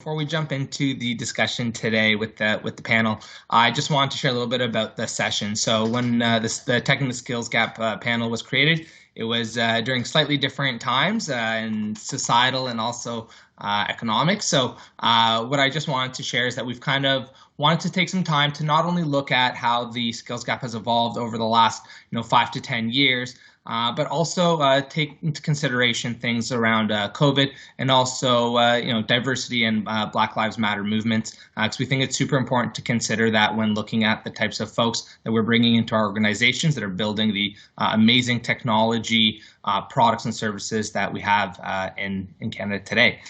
Before we jump into the discussion today with the panel, I just wanted to share a little bit about the session. So when the Technical Skills Gap panel was created, it was during slightly different times in societal and also economic. So what I just wanted to share is that we've kind of wanted to take some time to not only look at how the skills gap has evolved over the last 5 to 10 years, but also take into consideration things around COVID and also diversity and Black Lives Matter movements, because we think it's super important to consider that when looking at the types of folks that we're bringing into our organizations that are building the amazing technology products and services that we have in Canada today.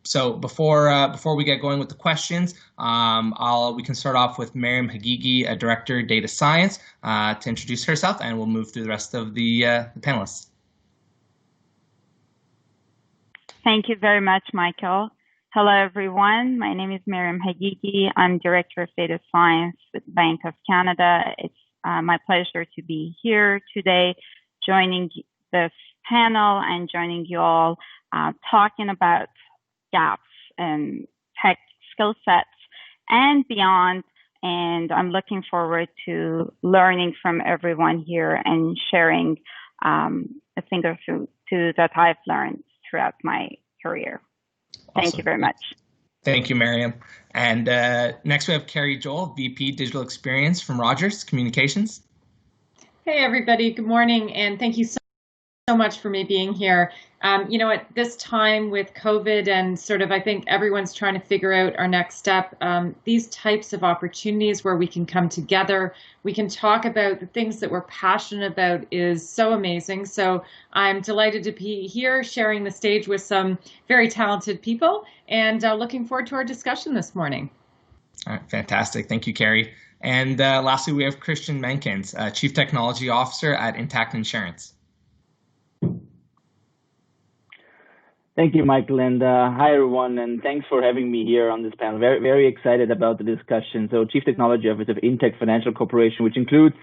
So before we get going with the questions, we can start off with Maryam Haghighi, a Director, Data Science, to introduce herself, and we'll move through the rest of the panelists. Thank you very much, Michael. Hello, everyone. My name is Maryam Haghighi. I'm Director of Data Science with Bank of Canada. It's my pleasure to be here today, joining this panel and joining you all, talking about gaps in tech skill sets and beyond. And I'm looking forward to learning from everyone here and sharing a thing or two that I've learned throughout my career. Thank Awesome. you very much. Thank you, Maryam. And next we have Carrie Joel, VP Digital Experience from Rogers Communications. Hey, everybody. Good morning. And thank you so much for me being here. At this time with COVID and I think everyone's trying to figure out our next step, these types of opportunities where we can come together, we can talk about the things that we're passionate about is so amazing. So I'm delighted to be here sharing the stage with some very talented people and looking forward to our discussion this morning. All right, fantastic. Thank you, Carrie. And lastly, we have Christian Menkins, Chief Technology Officer at Intact Insurance. Thank you, Michael, and hi, everyone, and thanks for having me here on this panel. Very, very excited about the discussion. So, Chief Technology Officer of Intact Financial Corporation, which includes,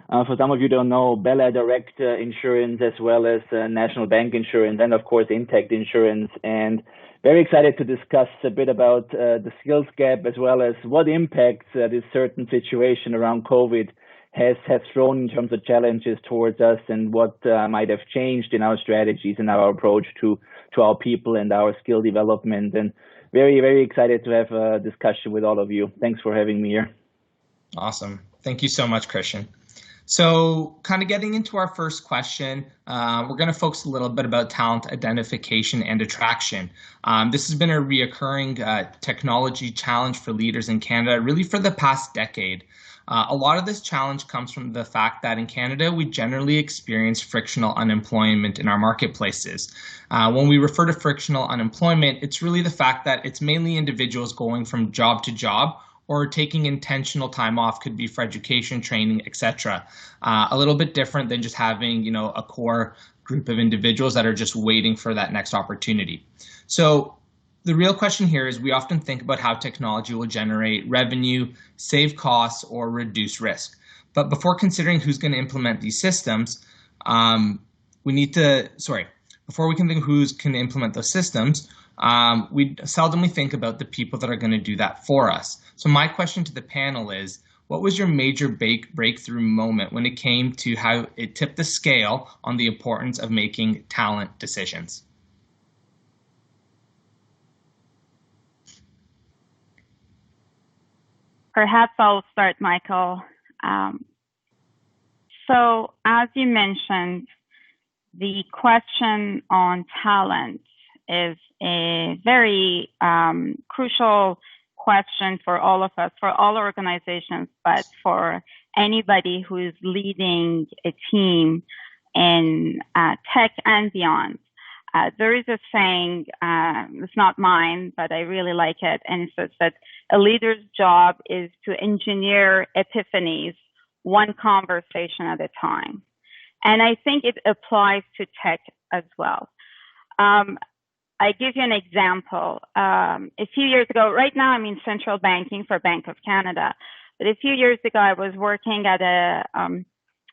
for some of you who don't know, Bella Direct Insurance, as well as National Bank Insurance, and of course, Intact Insurance. And very excited to discuss a bit about the skills gap, as well as what impacts this certain situation around COVID has thrown in terms of challenges towards us, and what might have changed in our strategies and our approach to our people and our skill development. And very, very excited to have a discussion with all of you. Thanks for having me here. Awesome. Thank you so much, Christian. So kind of getting into our first question, we're going to focus a little bit about talent identification and attraction. This has been a reoccurring technology challenge for leaders in Canada, really for the past decade. A lot of this challenge comes from the fact that in Canada, we generally experience frictional unemployment in our marketplaces. When we refer to frictional unemployment, it's really the fact that it's mainly individuals going from job to job or taking intentional time off, could be for education, training, etc. A little bit different than just having, a core group of individuals that are just waiting for that next opportunity. So the real question here is we often think about how technology will generate revenue, save costs, or reduce risk. But before considering who's going to implement these systems, before we can think who's going to implement those systems, we seldomly think about the people that are going to do that for us. So my question to the panel is, what was your major breakthrough moment when it came to how it tipped the scale on the importance of making talent decisions? Perhaps I'll start, Michael. So as you mentioned, the question on talent is a very crucial question for all of us, for all organizations, but for anybody who is leading a team in tech and beyond. There is a saying, it's not mine, but I really like it, and it says that a leader's job is to engineer epiphanies, one conversation at a time. And I think it applies to tech as well. I give you an example. A few years ago, right now I'm in central banking for Bank of Canada, but a few years ago I was working at an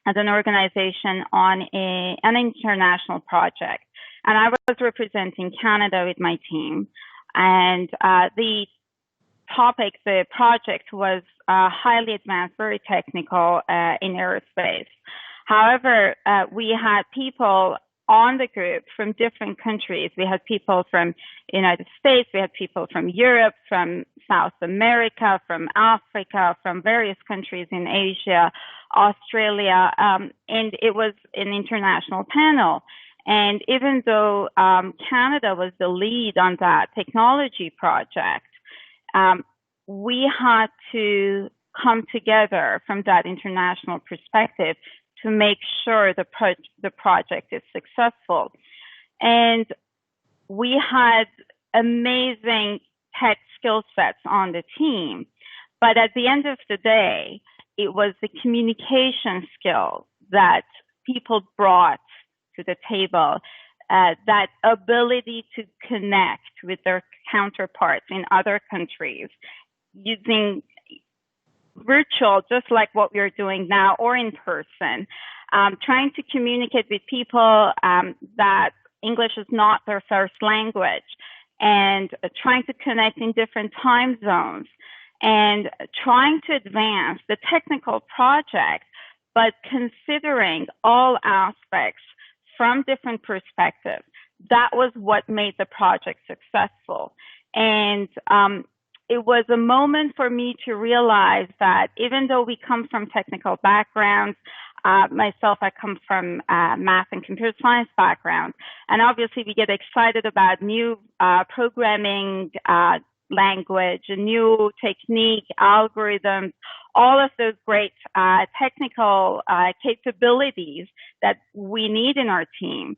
organization on an international project. And I was representing Canada with my team. And the topic, the project was highly advanced, very technical in aerospace. However, we had people on the group from different countries. We had people from the United States, we had people from Europe, from South America, from Africa, from various countries in Asia, Australia, and it was an international panel. And even though Canada was the lead on that technology project, we had to come together from that international perspective to make sure the project is successful. And we had amazing tech skill sets on the team, but at the end of the day, it was the communication skills that people brought to the table, that ability to connect with their counterparts in other countries using virtual, just like what we're doing now, or in person, trying to communicate with people that English is not their first language, and trying to connect in different time zones, and trying to advance the technical project, but considering all aspects from different perspectives. That was what made the project successful. And it was a moment for me to realize that even though we come from technical backgrounds, myself, I come from math and computer science background, and obviously we get excited about new programming language, a new technique, algorithms, all of those great technical capabilities that we need in our team.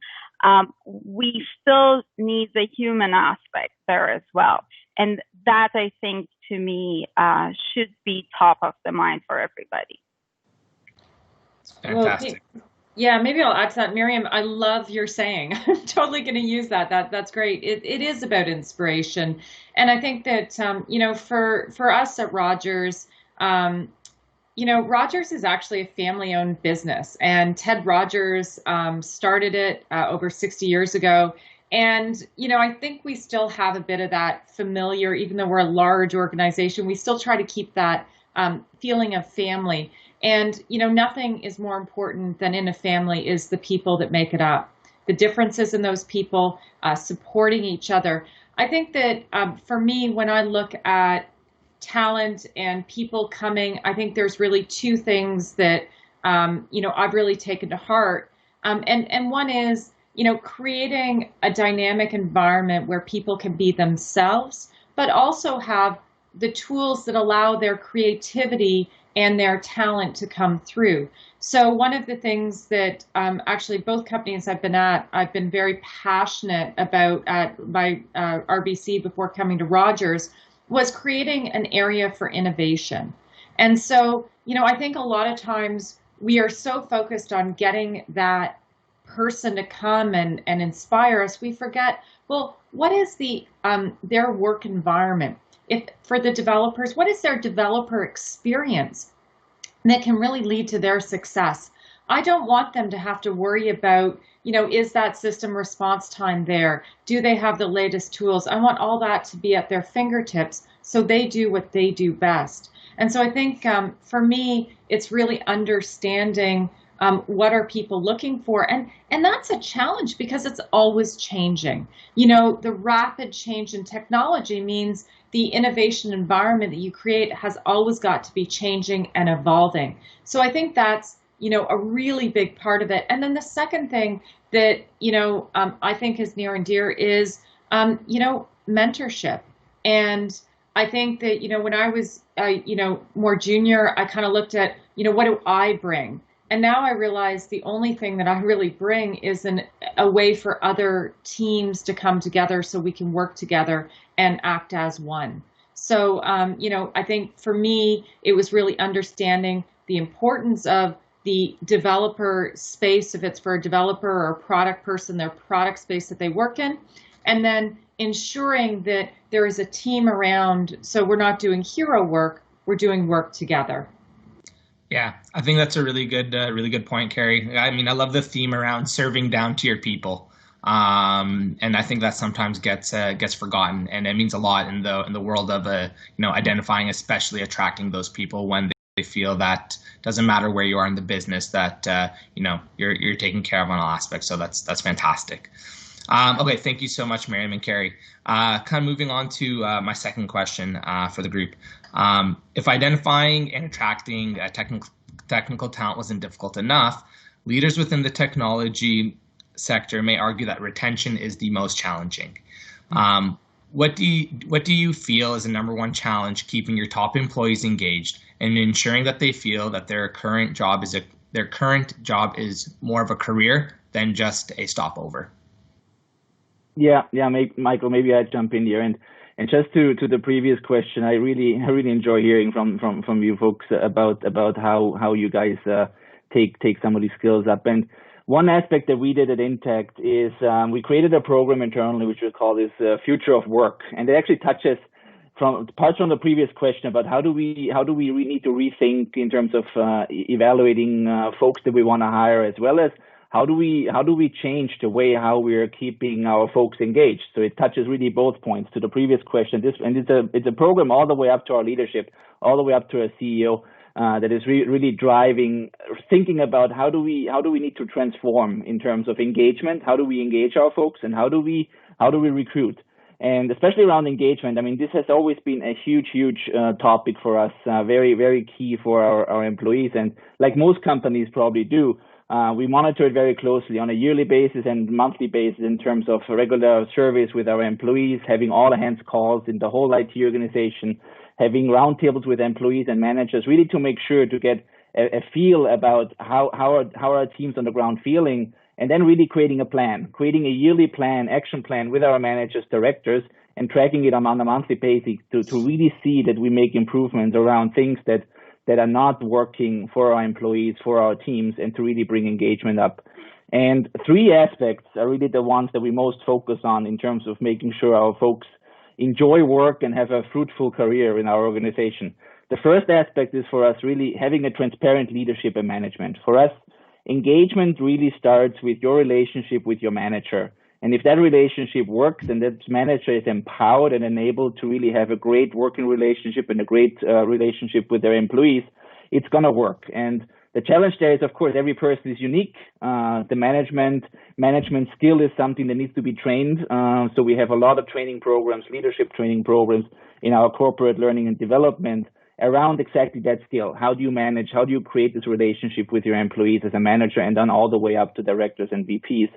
We still need the human aspect there as well. And that, I think, to me, should be top of the mind for everybody. Fantastic. Well, yeah, maybe I'll add to that. Maryam, I love your saying. I'm totally going to use that. That's great. It is about inspiration. And I think that, you know, for us at Rogers, you know, Rogers is actually a family-owned business. And Ted Rogers started it over 60 years ago. And, you know, I think we still have a bit of that familiar, even though we're a large organization, we still try to keep that feeling of family. And, you know, nothing is more important than in a family is the people that make it up, the differences in those people, supporting each other. I think that for me, when I look at talent and people coming, I think there's really two things that, you know, I've really taken to heart. And one is, you know, creating a dynamic environment where people can be themselves, but also have the tools that allow their creativity and their talent to come through. So one of the things that actually both companies I've been at, I've been very passionate about at my RBC before coming to Rogers, was creating an area for innovation. And so, you know, I think a lot of times we are so focused on getting that person to come and inspire us, we forget, well, what is the their work environment? If for the developers, what is their developer experience that can really lead to their success? I don't want them to have to worry about, you know, is that system response time there? Do they have the latest tools? I want all that to be at their fingertips so they do what they do best. And so I think for me, it's really understanding what are people looking for? And that's a challenge because it's always changing. You know, the rapid change in technology means the innovation environment that you create has always got to be changing and evolving. So I think that's, you know, a really big part of it. And then the second thing that, you know, I think is near and dear is, you know, mentorship. And I think that, you know, when I was, you know, more junior, I kind of looked at, you know, what do I bring? And now I realize the only thing that I really bring is a way for other teams to come together so we can work together and act as one. So, you know, I think for me, it was really understanding the importance of the developer space, if it's for a developer or a product person, their product space that they work in, and then ensuring that there is a team around so we're not doing hero work, we're doing work together. Yeah, I think that's a really good point, Carrie. I mean, I love the theme around serving down to your people. And I think that sometimes gets forgotten, and it means a lot in the world of identifying, especially attracting those people when they feel that doesn't matter where you are in the business, that you're taken care of on all aspects. So that's fantastic. Okay, thank you so much, Maryam and Kerry. Kind of moving on to my second question for the group. If identifying and attracting technical talent wasn't difficult enough, leaders within the technology sector may argue that retention is the most challenging. What do you feel is the number one challenge keeping your top employees engaged and ensuring that they feel that their current job is more of a career than just a stopover? Yeah, Michael, maybe I'd jump in here, and just to the previous question, I really enjoy hearing from you folks about how you guys take some of these skills up. And one aspect that we did at Intact is we created a program internally which we call this Future of Work, and it actually touches parts from the previous question about how do we need to rethink in terms of evaluating folks that we want to hire, as well as how do we change the way how we're keeping our folks engaged. So it touches really both points to the previous question. It's a program all the way up to our leadership, all the way up to our CEO. That is really driving, thinking about how do we need to transform in terms of engagement, how do we engage our folks, and how do we recruit, and especially around engagement. I mean, this has always been a huge topic for us, very key for our employees, and like most companies probably do, we monitor it very closely on a yearly basis and monthly basis in terms of regular surveys with our employees, having all hands calls in the whole IT organization, having roundtables with employees and managers, really to make sure to get a feel about how our teams on the ground feeling, and then really creating a yearly plan, action plan with our managers, directors, and tracking it on a monthly basis to really see that we make improvements around things that are not working for our employees, for our teams, and to really bring engagement up. And three aspects are really the ones that we most focus on in terms of making sure our folks enjoy work and have a fruitful career in our organization. The first aspect is for us really having a transparent leadership and management. For us, engagement really starts with your relationship with your manager. And if that relationship works and that manager is empowered and enabled to really have a great working relationship and a great relationship with their employees, it's going to work. And the challenge there is, of course, every person is unique. The management skill is something that needs to be trained. So we have a lot of training programs, leadership training programs in our corporate learning and development around exactly that skill. How do you manage? How do you create this relationship with your employees as a manager, and then all the way up to directors and VPs?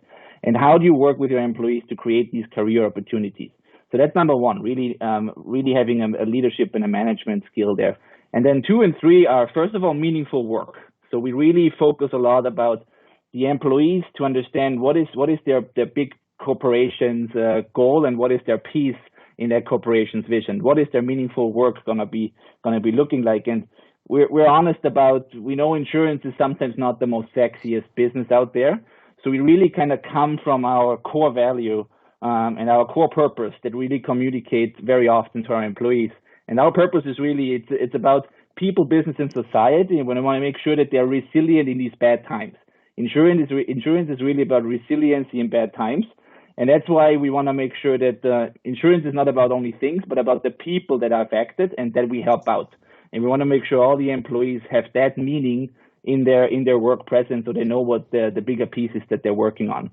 And how do you work with your employees to create these career opportunities? So that's number one, really having a leadership and a management skill there. And then 2 and 3 are, first of all, meaningful work. So we really focus a lot about the employees to understand what is their big corporation's goal, and what is their piece in that corporation's vision. What is their meaningful work gonna be looking like? And we're honest about, we know insurance is sometimes not the most sexiest business out there. So we really kind of come from our core value and our core purpose that really communicates very often to our employees. And our purpose is really, it's about people, business, and society. And we want to make sure that they're resilient in these bad times. Insurance is really about resiliency in bad times. And that's why we want to make sure that insurance is not about only things, but about the people that are affected and that we help out. And we want to make sure all the employees have that meaning in their work present, so they know what the bigger pieces that they're working on.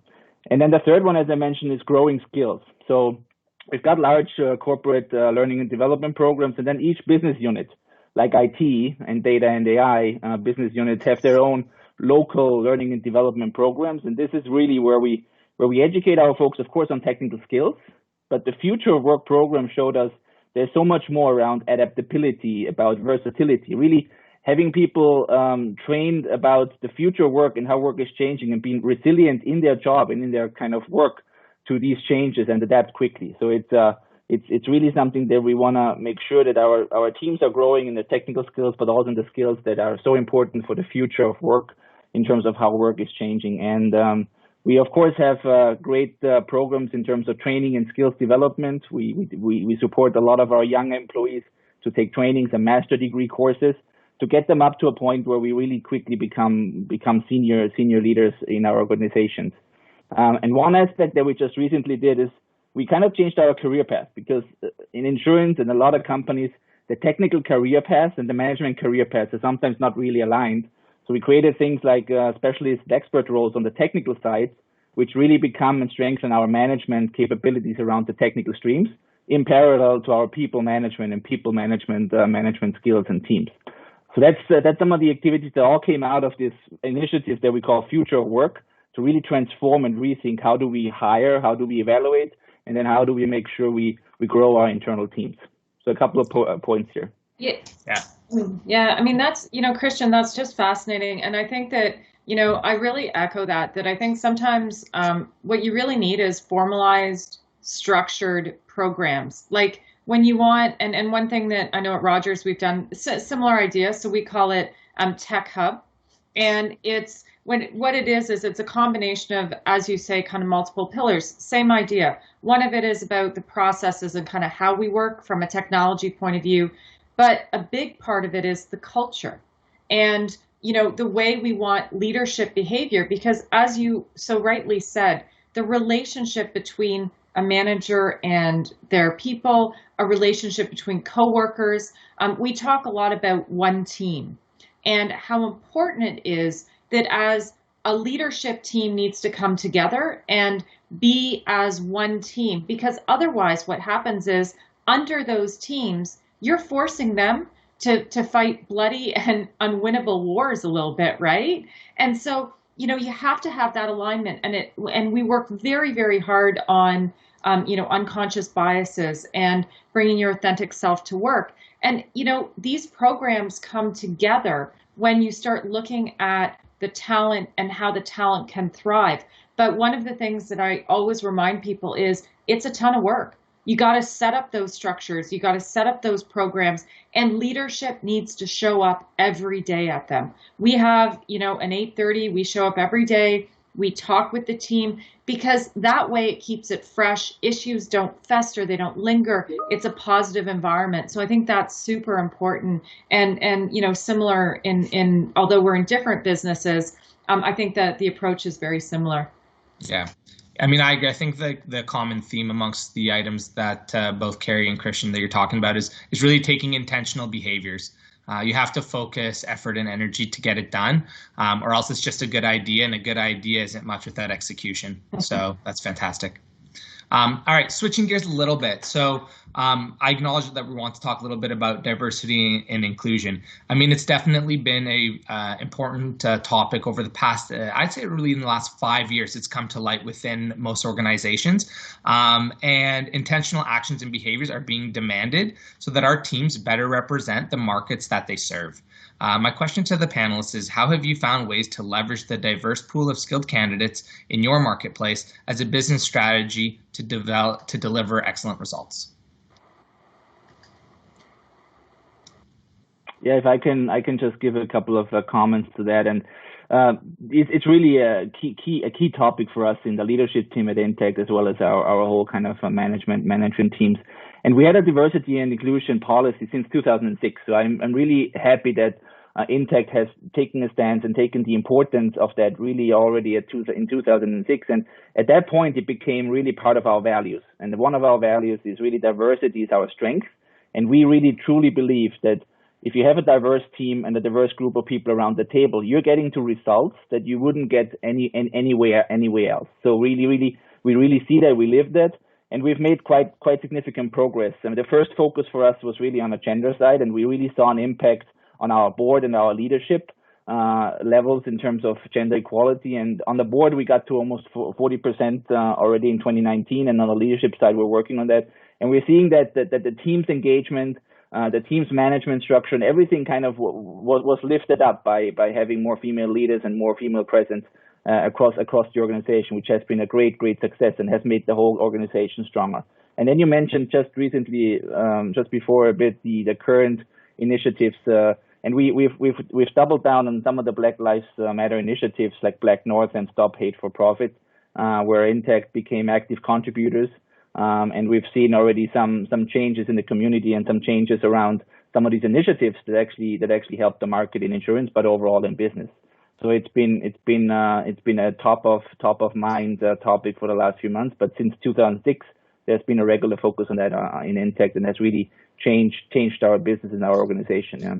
And then the third one, as I mentioned, is growing skills. So we've got large corporate learning and development programs, and then each business unit, like IT and data and AI business units, have their own local learning and development programs. And this is really where we educate our folks, of course, on technical skills. But the Future of Work program showed us there's so much more around adaptability, about versatility, really having people trained about the future of work and how work is changing, and being resilient in their job and in their kind of work to these changes and adapt quickly. So it's really something that we want to make sure that our teams are growing in the technical skills, but also in the skills that are so important for the future of work in terms of how work is changing. And we, of course, have great programs in terms of training and skills development. We support a lot of our young employees to take trainings and master degree courses to get them up to a point where we really quickly become senior leaders in our organizations. And one aspect that we just recently did is we kind of changed our career path, because in insurance and a lot of companies, the technical career path and the management career path are sometimes not really aligned. So we created things like specialist expert roles on the technical side, which really become and strengthen our management capabilities around the technical streams in parallel to our people management and people management management skills and teams. So that's some of the activities that all came out of this initiative that we call Future of Work, to really transform and rethink how do we hire, how do we evaluate, and then how do we make sure we grow our internal teams. So a couple of points here. Yeah. I mean, that's, Christian, that's just fascinating. And I think that, I really echo that I think sometimes what you really need is formalized, structured programs. Like when you want, and one thing that I know at Rogers we've done similar idea, so we call it Tech Hub. And what it is it's a combination of, as you say, kind of multiple pillars. Same idea. One of it is about the processes and kind of how we work from a technology point of view, but a big part of it is the culture and the way we want leadership behavior. Because as you so rightly said, the relationship between a manager and their people, a relationship between coworkers. We talk a lot about one team and how important it is that as a leadership team needs to come together and be as one team, because otherwise what happens is under those teams, you're forcing them to fight bloody and unwinnable wars a little bit, right? And so, you have to have that alignment, and we work very, very hard on, unconscious biases and bringing your authentic self to work. And, these programs come together when you start looking at the talent and how the talent can thrive. But one of the things that I always remind people is it's a ton of work. You got to set up those structures. You got to set up those programs, and leadership needs to show up every day at them. We have, an 8:30, we show up every day. We talk with the team, because that way it keeps it fresh. Issues don't fester, they don't linger. It's a positive environment. So I think that's super important. And similar in although we're in different businesses, I think that the approach is very similar. Yeah. I mean, I think the common theme amongst the items that both Carrie and Christian that you're talking about is really taking intentional behaviors. You have to focus effort and energy to get it done, or else it's just a good idea, and a good idea isn't much without execution. So that's fantastic. All right, switching gears a little bit. So I acknowledge that we want to talk a little bit about diversity and inclusion. I mean, it's definitely been a important topic over the past, I'd say really in the last 5 years, it's come to light within most organizations. And intentional actions and behaviors are being demanded so that our teams better represent the markets that they serve. My question to the panelists is, how have you found ways to leverage the diverse pool of skilled candidates in your marketplace as a business strategy to deliver excellent results? Yeah, if I can just give a couple of comments to that, and it's really a key topic for us in the leadership team at Intech, as well as our whole kind of management teams. And we had a diversity and inclusion policy since 2006. So I'm really happy that Intech has taken a stance and taken the importance of that really already in 2006. And at that point, it became really part of our values. And one of our values is really diversity is our strength. And we really truly believe that if you have a diverse team and a diverse group of people around the table, you're getting to results that you wouldn't get anywhere else. So we really see that, we live that. And we've made quite significant progress. I mean, the first focus for us was really on the gender side, and we really saw an impact on our board and our leadership levels in terms of gender equality. And on the board, we got to almost 40% already in 2019. And on the leadership side, we're working on that. And we're seeing that the team's engagement, the team's management structure, and everything kind of was lifted up by having more female leaders and more female presence across the organization, which has been a great success and has made the whole organization stronger. And then you mentioned just recently, just before a bit, the current initiatives, and we've doubled down on some of the Black Lives Matter initiatives like Black North and Stop Hate for Profit, where Intech became active contributors, and we've seen already some changes in the community and some changes around some of these initiatives that actually help the market in insurance, but overall in business. So it's been a top of mind topic for the last few months. But since 2006, there's been a regular focus on that in Intech, and has really changed our business and our organization. Yeah.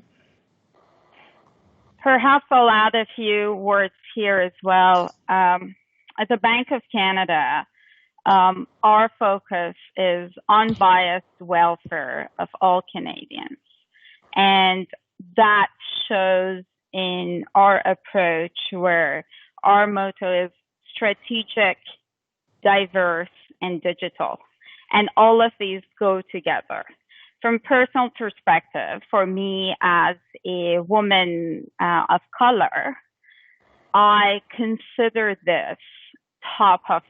Perhaps I'll add a few words here as well. At the Bank of Canada, our focus is unbiased welfare of all Canadians. And that shows in our approach, where our motto is strategic, diverse, and digital. And all of these go together. From personal perspective, for me as a woman of color, I consider this top of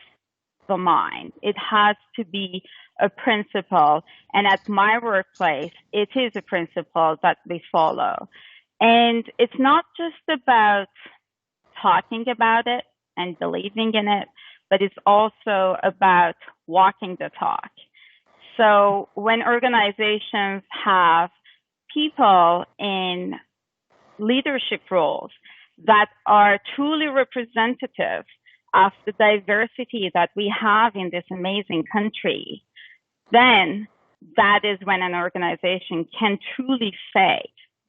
the mind. It has to be a principle. And at my workplace, it is a principle that we follow. And it's not just about talking about it and believing in it, but it's also about walking the talk. So when organizations have people in leadership roles that are truly representative of the diversity that we have in this amazing country, then that is when an organization can truly say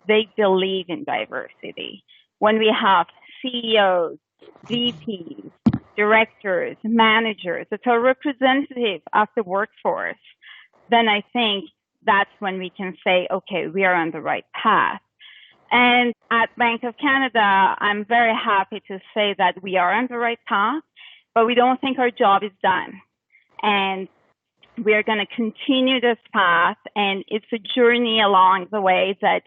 they believe in diversity. When we have CEOs, VPs, directors, managers that are representative of the workforce, then I think that's when we can say, okay, we are on the right path. And at Bank of Canada, I'm very happy to say that we are on the right path, but we don't think our job is done. And we are going to continue this path, and it's a journey along the way that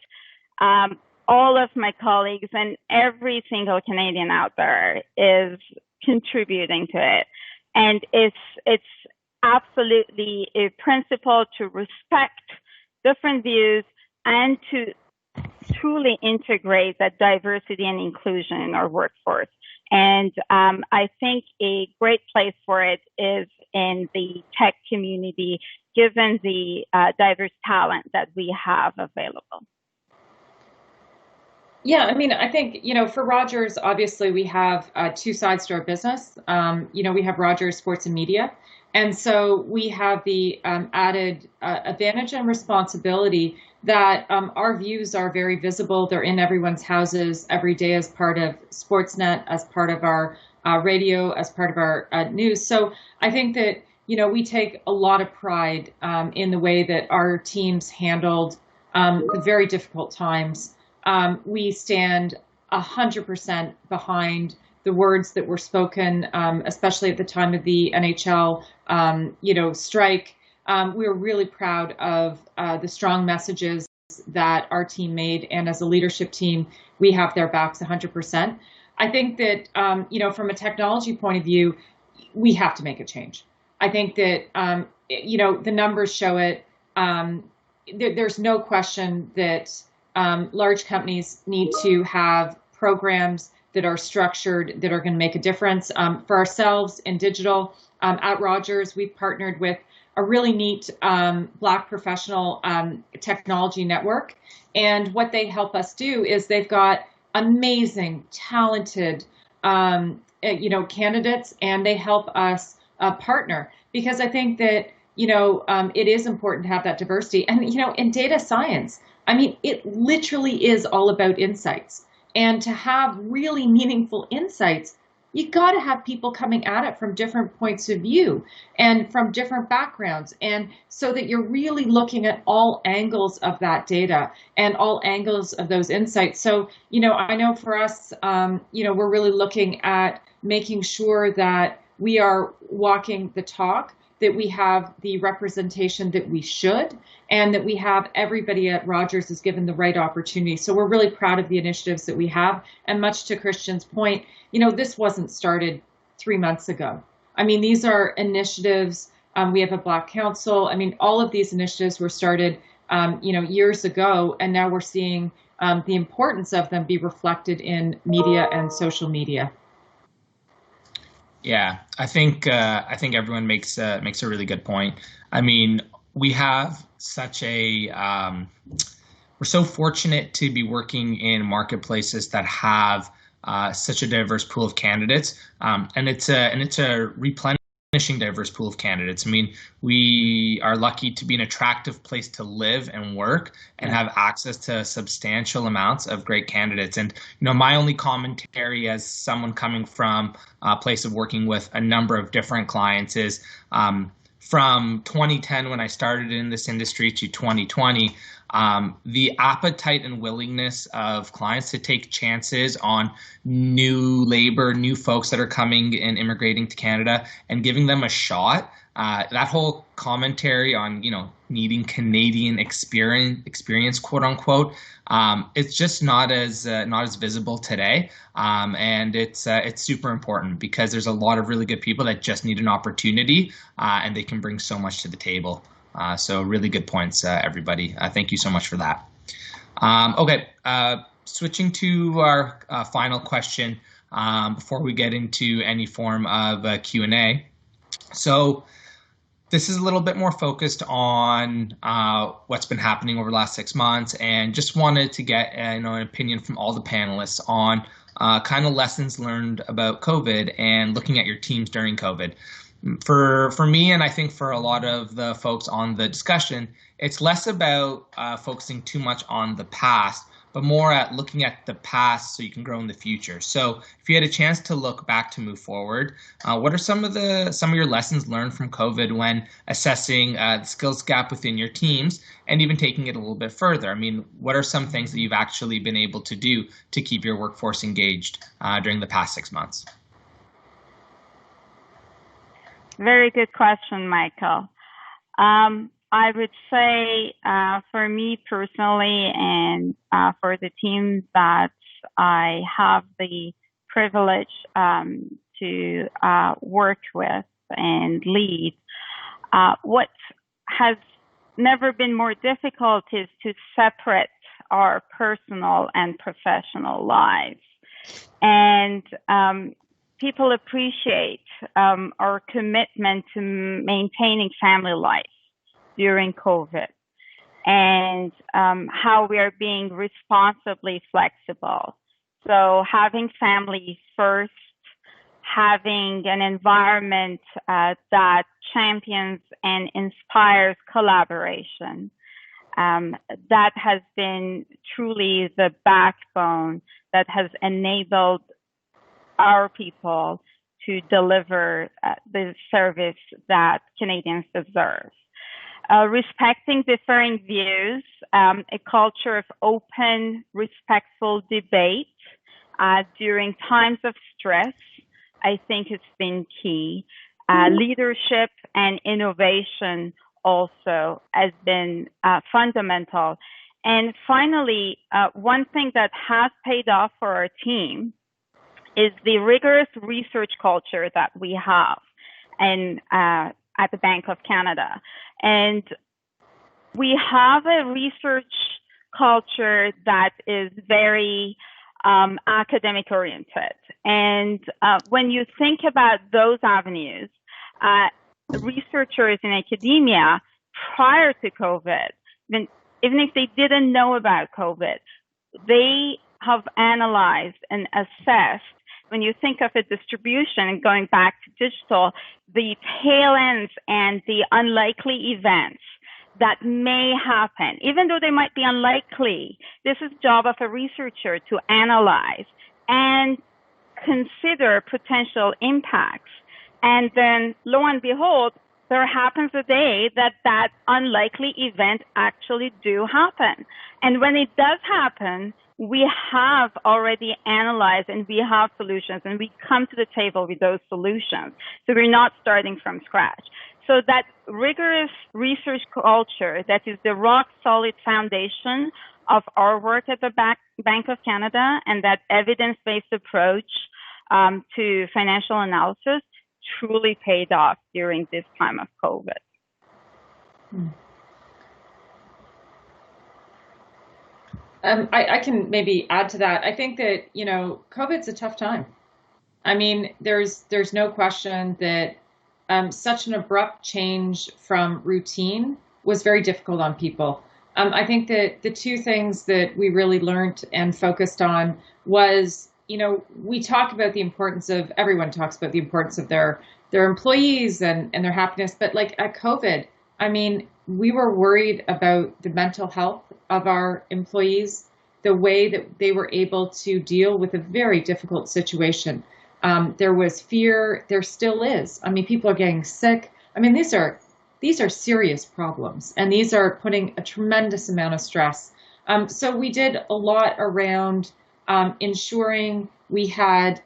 all of my colleagues and every single Canadian out there is contributing to it. And it's absolutely a principle to respect different views and to truly integrate that diversity and inclusion in our workforce. And I think a great place for it is in the tech community, given the diverse talent that we have available. Yeah, I mean, I think, for Rogers, obviously we have two sides to our business. We have Rogers Sports and Media. And so we have the added advantage and responsibility that our views are very visible. They're in everyone's houses every day as part of Sportsnet, as part of our radio, as part of our news. So I think that, we take a lot of pride in the way that our teams handled the very difficult times. We stand 100% behind the words that were spoken, especially at the time of the NHL, strike. We were really proud of the strong messages that our team made, and as a leadership team, we have their backs 100%. I think that, from a technology point of view, we have to make a change. I think that, the numbers show it. There's no question that large companies need to have programs that are structured, that are going to make a difference. For ourselves in digital, at Rogers, we've partnered with a really neat Black professional technology network. And what they help us do is they've got amazing, talented, candidates, and they help us partner, because I think that, it is important to have that diversity. And, in data science, I mean, it literally is all about insights. And to have really meaningful insights, you got to have people coming at it from different points of view and from different backgrounds. And so that you're really looking at all angles of that data and all angles of those insights. So, I know for us, we're really looking at making sure that we are walking the talk, that we have the representation that we should, and that we have everybody at Rogers is given the right opportunity. So we're really proud of the initiatives that we have. And much to Christian's point, this wasn't started 3 months ago. I mean, these are initiatives. We have a Black Council. I mean, all of these initiatives were started, years ago, and now we're seeing the importance of them be reflected in media and social media. Yeah, I think everyone makes a really good point. I mean, we have such a we're so fortunate to be working in marketplaces that have such a diverse pool of candidates, and it's a replenishing diverse pool of candidates. I mean, we are lucky to be an attractive place to live and work and have access to substantial amounts of great candidates. And, my only commentary as someone coming from a place of working with a number of different clients is from 2010, when I started in this industry, to 2020, the appetite and willingness of clients to take chances on new labor, new folks that are coming and immigrating to Canada and giving them a shot. That whole commentary on, needing Canadian experience, quote unquote, it's just not as visible today. And it's super important because there's a lot of really good people that just need an opportunity, and they can bring so much to the table. So really good points, everybody. Thank you so much for that. Okay, switching to our final question before we get into any form of Q&A. So this is a little bit more focused on what's been happening over the last 6 months, and just wanted to get an opinion from all the panelists on kind of lessons learned about COVID and looking at your teams during COVID. For me, and I think for a lot of the folks on the discussion, it's less about focusing too much on the past, but more at looking at the past so you can grow in the future. So if you had a chance to look back to move forward, what are some of your lessons learned from COVID when assessing the skills gap within your teams and even taking it a little bit further? I mean, what are some things that you've actually been able to do to keep your workforce engaged during the past 6 months? Very good question, Michael. I would say for me personally and for the team that I have the privilege to work with and lead, what has never been more difficult is to separate our personal and professional lives. And people appreciate our commitment to maintaining family life during COVID, and how we are being responsibly flexible. So having family first, having an environment that champions and inspires collaboration, that has been truly the backbone that has enabled our people to deliver the service that Canadians deserve. Respecting differing views, a culture of open, respectful debate during times of stress, I think it's been key. Leadership and innovation also has been fundamental. And finally, one thing that has paid off for our team is the rigorous research culture that we have at the Bank of Canada. And we have a research culture that is very academic oriented. And when you think about those avenues, researchers in academia prior to COVID, even if they didn't know about COVID, they have analyzed and assessed, when you think of a distribution and going back to digital, the tail ends and the unlikely events that may happen, even though they might be unlikely. This is the job of a researcher to analyze and consider potential impacts. And then lo and behold, there happens a day that unlikely event actually do happen. And when it does happen, we have already analyzed and we have solutions, and we come to the table with those solutions. So we're not starting from scratch. So that rigorous research culture, that is the rock solid foundation of our work at the Bank of Canada, and that evidence-based approach to financial analysis truly paid off during this time of COVID. I can maybe add to that. I think that, COVID's a tough time. I mean, there's no question that such an abrupt change from routine was very difficult on people. I think that the two things that we really learned and focused on was we talk about the importance of, everyone talks about the importance of their employees and their happiness, but like at COVID, I mean, we were worried about the mental health of our employees, the way that they were able to deal with a very difficult situation. There was fear, there still is. I mean, people are getting sick. I mean, these are serious problems, and these are putting a tremendous amount of stress. So we did a lot around ensuring we had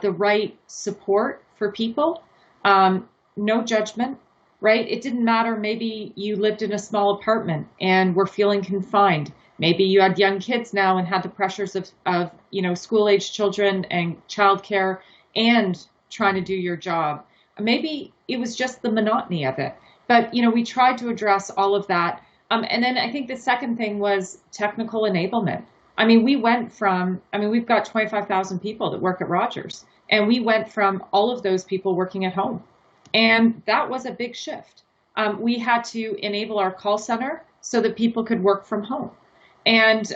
the right support for people, no judgment, right? It didn't matter. Maybe you lived in a small apartment and were feeling confined. Maybe you had young kids now and had the pressures of school-age children and childcare and trying to do your job. Maybe it was just the monotony of it. But, we tried to address all of that. And then I think the second thing was technical enablement. I mean, we've got 25,000 people that work at Rogers, and we went from all of those people working at home. And that was a big shift. We had to enable our call center so that people could work from home. And,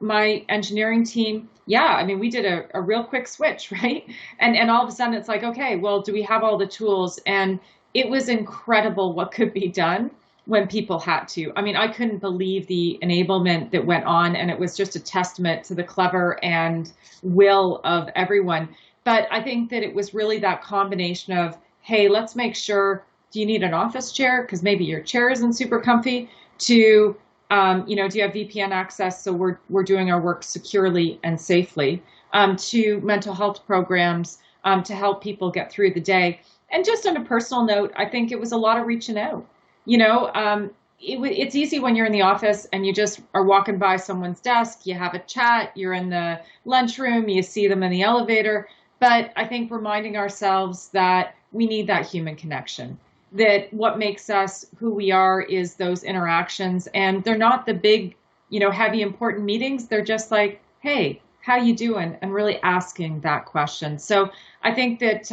my engineering team, we did a real quick switch, right? And all of a sudden it's like, okay, well, do we have all the tools? And it was incredible what could be done when people had to. I mean, I couldn't believe the enablement that went on, and it was just a testament to the clever and will of everyone. But I think that it was really that combination of, hey, let's make sure, do you need an office chair? Because maybe your chair isn't super comfy. To, do you have VPN access? So we're doing our work securely and safely. To mental health programs to help people get through the day. And just on a personal note, I think it was a lot of reaching out. It's easy when you're in the office and you just are walking by someone's desk, you have a chat, you're in the lunchroom, you see them in the elevator. But I think reminding ourselves that we need that human connection, that what makes us who we are is those interactions. And they're not the big, heavy, important meetings. They're just like, hey, how you doing? And really asking that question. So I think that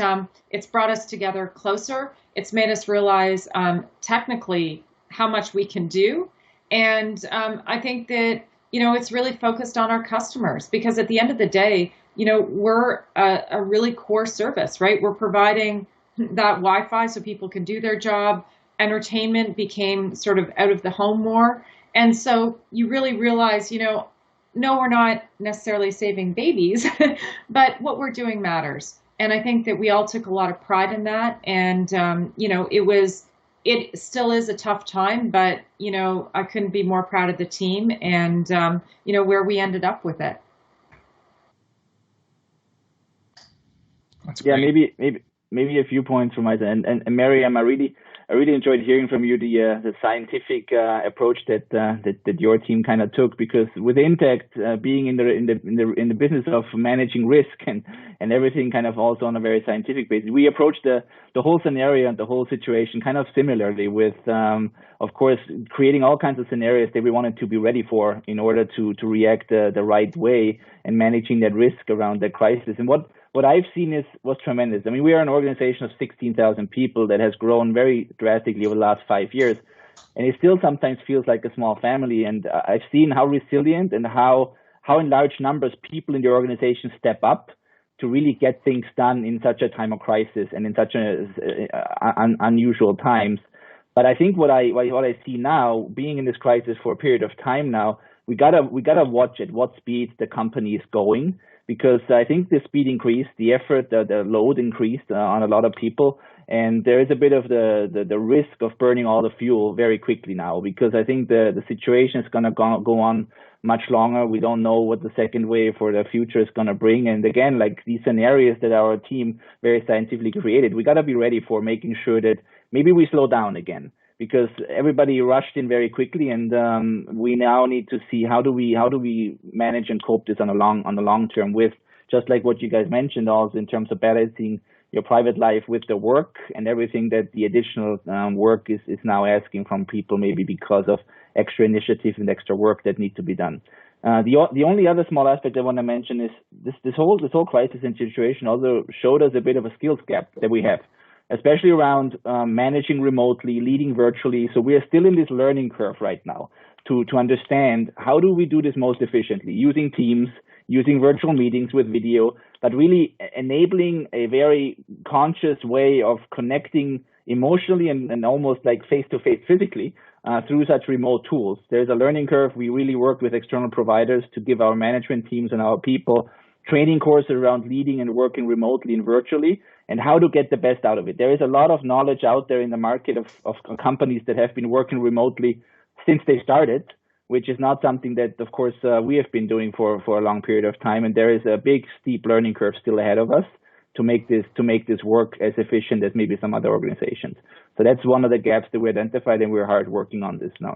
it's brought us together closer. It's made us realize technically how much we can do. And I think that, it's really focused on our customers, because at the end of the day, we're a really core service, right? We're providing that Wi-Fi so people can do their job. Entertainment became sort of out of the home more. And so you really realize, no, we're not necessarily saving babies, but what we're doing matters. And I think that we all took a lot of pride in that. And, it still is a tough time, but, I couldn't be more proud of the team and, where we ended up with it. That's great. Yeah, maybe a few points from my side. And Maryam, I really enjoyed hearing from you the scientific approach that your team kind of took, because with Intact being in the business of managing risk and everything kind of also on a very scientific basis, we approached the whole scenario and the whole situation kind of similarly, with of course creating all kinds of scenarios that we wanted to be ready for in order to react the right way and managing that risk around the crisis. And what I've seen was tremendous. I mean, we are an organization of 16,000 people that has grown very drastically over the last 5 years, and it still sometimes feels like a small family. And I've seen how resilient and how in large numbers people in the organization step up to really get things done in such a time of crisis and in such unusual times. But I think what I see now, being in this crisis for a period of time now, we gotta watch at what speed the company is going. Because I think the speed increased, the effort, the load increased on a lot of people, and there is a bit of the risk of burning all the fuel very quickly now. Because I think the situation is going to go on much longer. We don't know what the second wave for the future is going to bring. And again, like these scenarios that our team very scientifically created, we got to be ready for making sure that maybe we slow down again. Because everybody rushed in very quickly, and we now need to see how do we manage and cope this on the long term, with just like what you guys mentioned also in terms of balancing your private life with the work and everything that the additional work is now asking from people, maybe because of extra initiatives and extra work that need to be done. The only other small aspect I want to mention is this whole crisis and situation also showed us a bit of a skills gap that we have, especially around managing remotely, leading virtually. So we are still in this learning curve right now to understand how do we do this most efficiently, using Teams, using virtual meetings with video, but really enabling a very conscious way of connecting emotionally and almost like face-to-face physically through such remote tools. There's a learning curve. We really worked with external providers to give our management teams and our people training courses around leading and working remotely and virtually, and how to get the best out of it. There is a lot of knowledge out there in the market of companies that have been working remotely since they started, which is not something that, of course, we have been doing for a long period of time. And there is a big, steep learning curve still ahead of us to make this work as efficient as maybe some other organizations. So that's one of the gaps that we identified, and we're hard working on this now.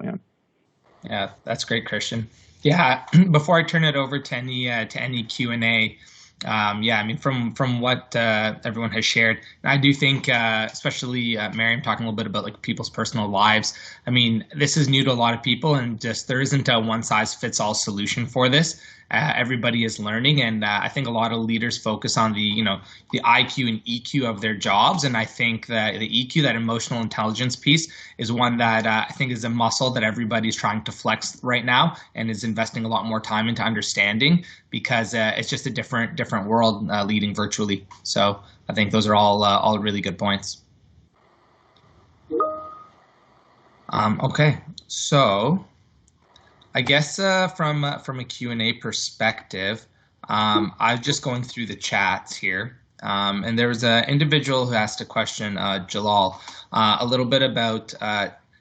Yeah, that's great, Christian. Yeah, before I turn it over to any Q&A, I mean, from what everyone has shared, I do think, especially Maryam talking a little bit about like people's personal lives. I mean, this is new to a lot of people, and just there isn't a one-size-fits-all solution for this. Everybody is learning, and I think a lot of leaders focus on the IQ and EQ of their jobs, and I think that the EQ, that emotional intelligence piece, is one that I think is a muscle that everybody's trying to flex right now, and is investing a lot more time into understanding, because it's just a different world leading virtually. So I think those are all really good points. Okay, so I guess from a Q&A perspective, I'm just going through the chats here, and there was an individual who asked a question, Jalal, a little bit about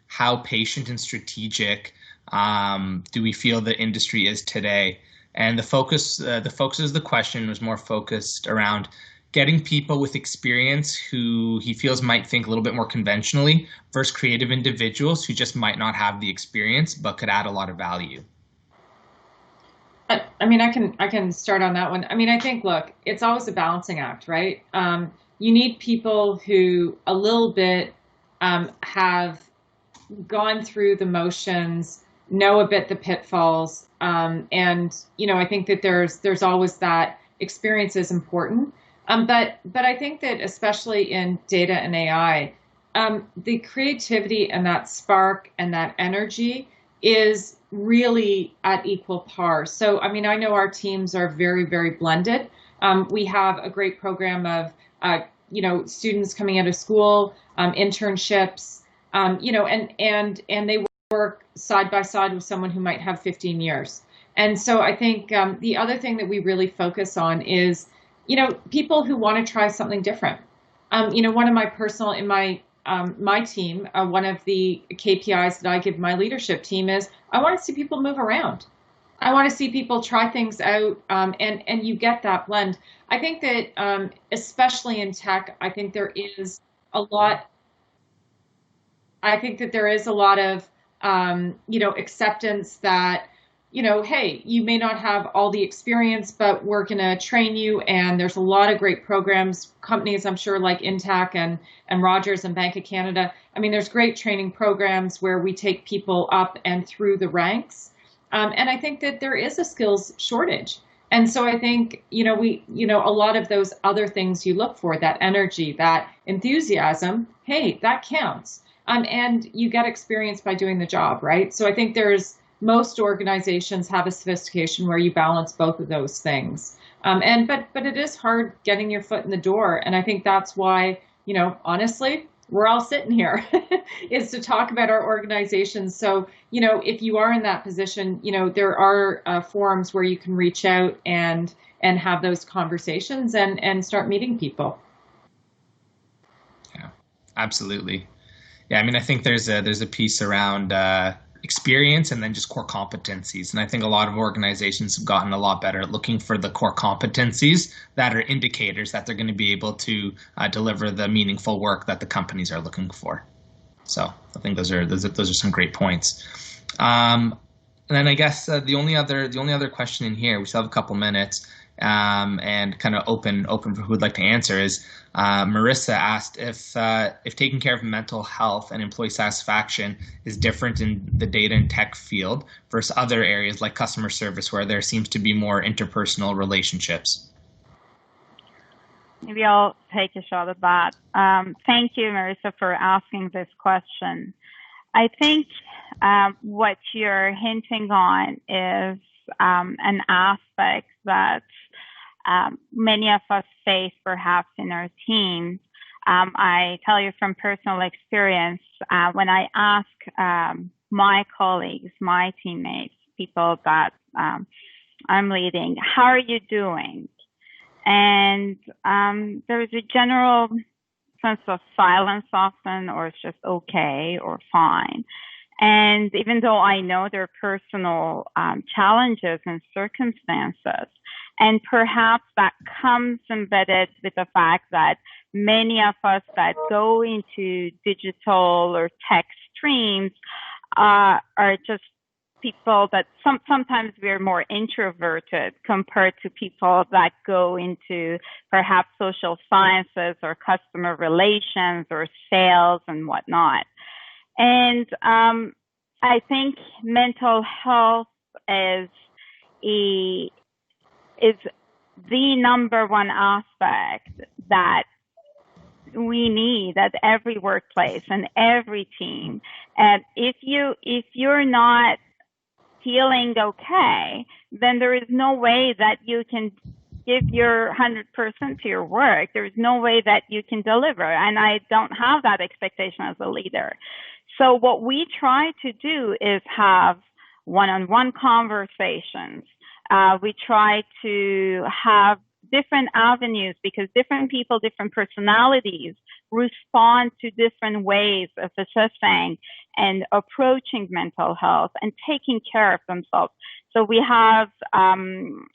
how patient and strategic do we feel the industry is today, and the focus of the question was more focused around getting people with experience who he feels might think a little bit more conventionally versus creative individuals who just might not have the experience but could add a lot of value. I mean, I can start on that one. I mean, I think, look, it's always a balancing act, right? You need people who a little bit have gone through the motions, know a bit the pitfalls, and I think that there's always that experience is important. But I think that especially in data and AI, the creativity and that spark and that energy is really at equal par. So, I mean, I know our teams are very, very blended. We have a great program of, students coming out of school, internships, and they work side by side with someone who might have 15 years. And so I think the other thing that we really focus on is, people who want to try something different. One of my personal, in my team, one of the KPIs that I give my leadership team is I want to see people move around. I want to see people try things out, and you get that blend. I think that, especially in tech, I think there is a lot of, acceptance that, hey, you may not have all the experience, but we're going to train you. And there's a lot of great programs, companies, I'm sure, like Intac and Rogers and Bank of Canada. I mean, there's great training programs where we take people up and through the ranks. And I think that there is a skills shortage. And so I think, a lot of those other things you look for, that energy, that enthusiasm, hey, that counts. And you get experience by doing the job, right? So I think most organizations have a sophistication where you balance both of those things. But it is hard getting your foot in the door. And I think that's why, honestly, we're all sitting here is to talk about our organizations. So, if you are in that position, there are forums where you can reach out and have those conversations and start meeting people. Yeah, absolutely. Yeah, I mean, I think there's a piece around experience and then just core competencies. And I think a lot of organizations have gotten a lot better at looking for the core competencies that are indicators that they're going to be able to deliver the meaningful work that the companies are looking for. So I think those are some great points. And then I guess the only other question in here, we still have a couple minutes, and kind of open for who would like to answer, is Marissa asked if taking care of mental health and employee satisfaction is different in the data and tech field versus other areas like customer service, where there seems to be more interpersonal relationships. Maybe I'll take a shot at that. Thank you, Marissa, for asking this question. I think what you're hinting on is an aspect that many of us face perhaps in our teams. I tell you from personal experience, when I ask my colleagues, my teammates, people that I'm leading, how are you doing? And there's a general sense of silence often, or it's just okay or fine. And even though I know their personal challenges and circumstances, and perhaps that comes embedded with the fact that many of us that go into digital or tech streams are just people that sometimes we're more introverted compared to people that go into perhaps social sciences or customer relations or sales and whatnot. And I think mental health is the number one aspect that we need at every workplace and every team. And if you're not feeling okay, then there is no way that you can give your 100% to your work. There's no way that you can deliver. And I don't have that expectation as a leader. So what we try to do is have one-on-one conversations. We try to have different avenues because different people, different personalities respond to different ways of assessing and approaching mental health and taking care of themselves. So we have an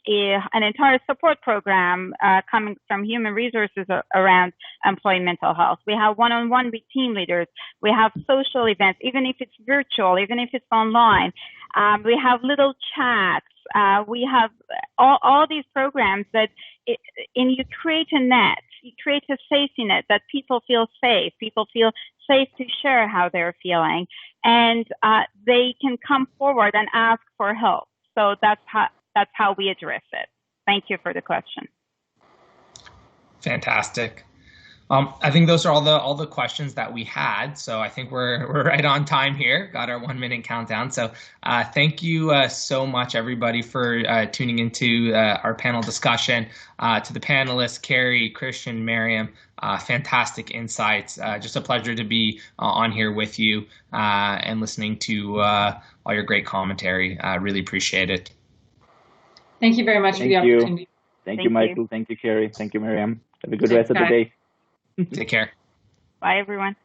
entire support program coming from human resources around employee mental health. We have one-on-one with team leaders. We have social events, even if it's virtual, even if it's online. We have little chats. We have all these programs that, and you create a net, you create a safety net that people feel safe to share how they're feeling, and they can come forward and ask for help. So that's how we address it. Thank you for the question. Fantastic. I think those are all the questions that we had. So I think we're right on time here. Got our 1 minute countdown. So thank you so much, everybody, for tuning into our panel discussion. To the panelists, Carrie, Christian, Maryam, fantastic insights. Just a pleasure to be on here with you and listening to all your great commentary. Really appreciate it. Thank you very much for the opportunity. Thank you, Michael. Thank you, Carrie. Thank you, Maryam. Have a good rest of the day. Take care. Bye, everyone.